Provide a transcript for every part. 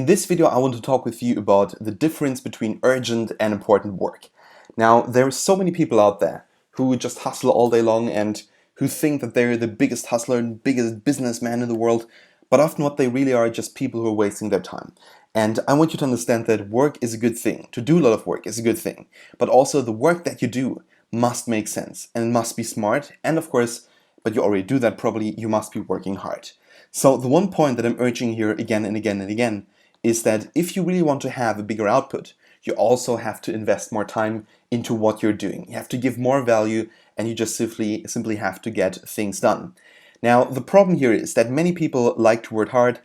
this video, I want to talk with you about the difference between urgent and important work. Now, there are so many people out there who just hustle all day long and who think that they're the biggest hustler and biggest businessman in the world, but often what they really are just people who are wasting their time. And I want you to understand that work is a good thing. To do a lot of work is a good thing. But also the work that you do must make sense and must be smart. And of course, but you already do that probably, you must be working hard. So the one point that I'm urging here again and again and again is that if you really want to have a bigger output, you also have to invest more time into what you're doing. You have to give more value and you just simply have to get things done. Now, the problem here is that many people like to work hard,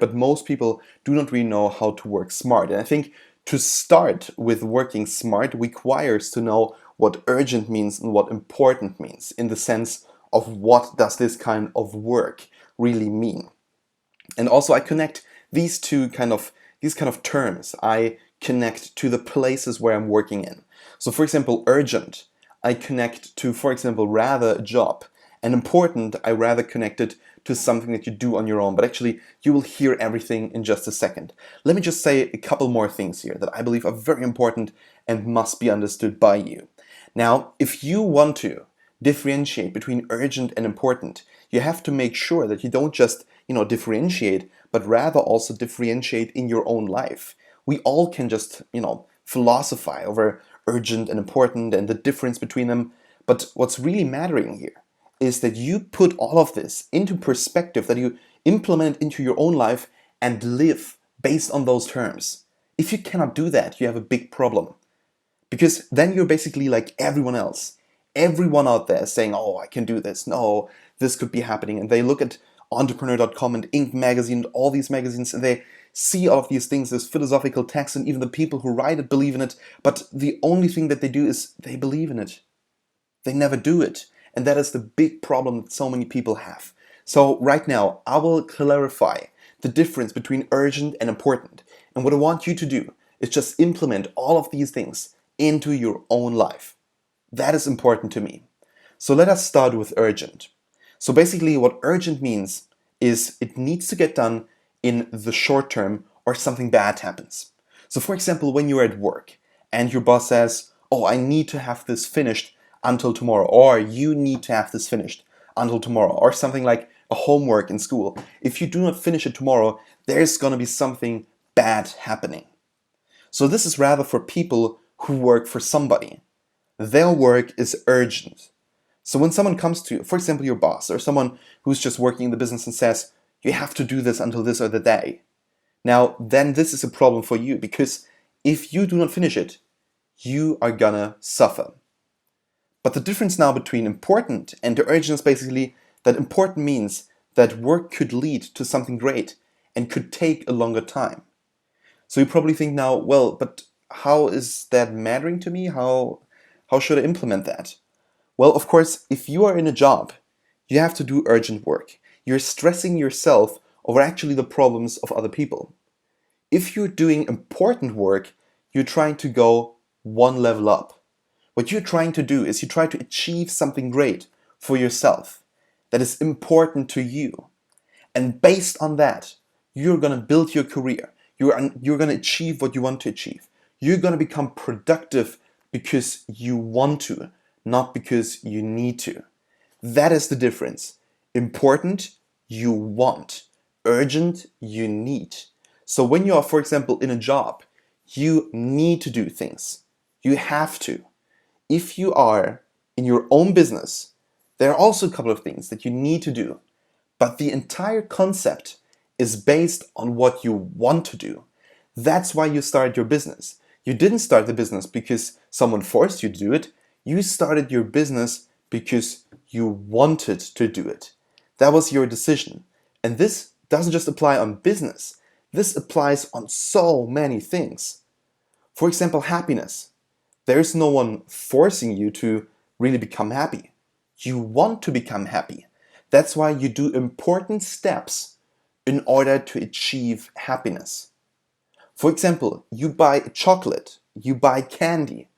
but most people do not really know how to work smart. And I think to start with working smart requires to know what urgent means and what important means in the sense of what does this kind of work really mean. And also I connect these kind of terms, I connect to the places where I'm working in. So for example, urgent, I connect to, for example, rather a job. And important, I rather connect it to something that you do on your own. But actually, you will hear everything in just a second. Let me just say a couple more things here that I believe are very important and must be understood by you. Now, if you want to differentiate between urgent and important, you have to make sure that you don't just differentiate, but rather also differentiate in your own life. We all can just, philosophize over urgent and important and the difference between them. But what's really mattering here is that you put all of this into perspective, that you implement into your own life and live based on those terms. If you cannot do that, you have a big problem. Because then you're basically like everyone else. Everyone out there saying, oh, I can do this. No, this could be happening. And they look at entrepreneur.com and Inc. magazine, and all these magazines, and they see all of these things, this philosophical text, and even the people who write it believe in it. But the only thing that they do is they believe in it. They never do it. And that is the big problem that so many people have. So right now, I will clarify the difference between urgent and important. And what I want you to do is just implement all of these things into your own life. That is important to me. So let us start with urgent. So basically what urgent means is it needs to get done in the short term or something bad happens. So for example, when you're at work and your boss says, oh, I need to have this finished until tomorrow, or you need to have this finished until tomorrow, or something like a homework in school. If you do not finish it tomorrow, there's going to be something bad happening. So this is rather for people who work for somebody. Their work is urgent. So when someone comes to you, for example, your boss or someone who's just working in the business and says, you have to do this until this or the day. Now, then this is a problem for you because if you do not finish it, you are gonna suffer. But the difference now between important and urgent is basically that important means that work could lead to something great and could take a longer time. So you probably think now, well, but how is that mattering to me? How should I implement that? Well, of course, if you are in a job, you have to do urgent work. You're stressing yourself over actually the problems of other people. If you're doing important work, you're trying to go one level up. What you're trying to do is you try to achieve something great for yourself that is important to you. And based on that, you're going to build your career. You're going to achieve what you want to achieve. You're going to become productive because you want to, not because you need to. That is the difference. Important, you want. Urgent, you need. So when you are, for example, in a job, you need to do things. You have to. If you are in your own business, there are also a couple of things that you need to do. But the entire concept is based on what you want to do. That's why you started your business. You didn't start the business because someone forced you to do it. You started your business because you wanted to do it. That was your decision. And this doesn't just apply on business. This applies on so many things. For example, happiness. There's no one forcing you to really become happy. You want to become happy. That's why you do important steps in order to achieve happiness. For example, you buy chocolate, you buy candy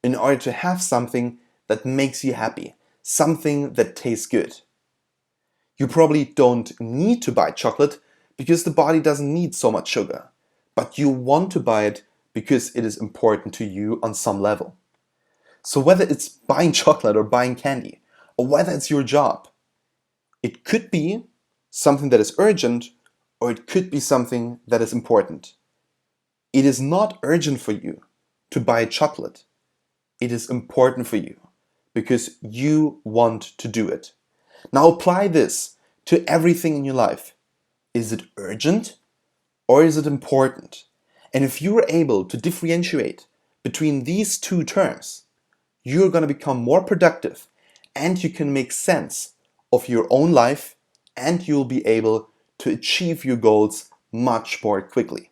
in order to have something that makes you happy, something that tastes good. You probably don't need to buy chocolate because the body doesn't need so much sugar. but you want to buy it because it is important to you on some level. So whether it's buying chocolate or buying candy, or whether it's your job, it could be something that is urgent, or it could be something that is important. It is not urgent for you to buy chocolate. It is important for you because you want to do it. Now apply this to everything in your life. Is it urgent or is it important? And if you are able to differentiate between these two terms, you're going to become more productive and you can make sense of your own life and you'll be able to achieve your goals much more quickly.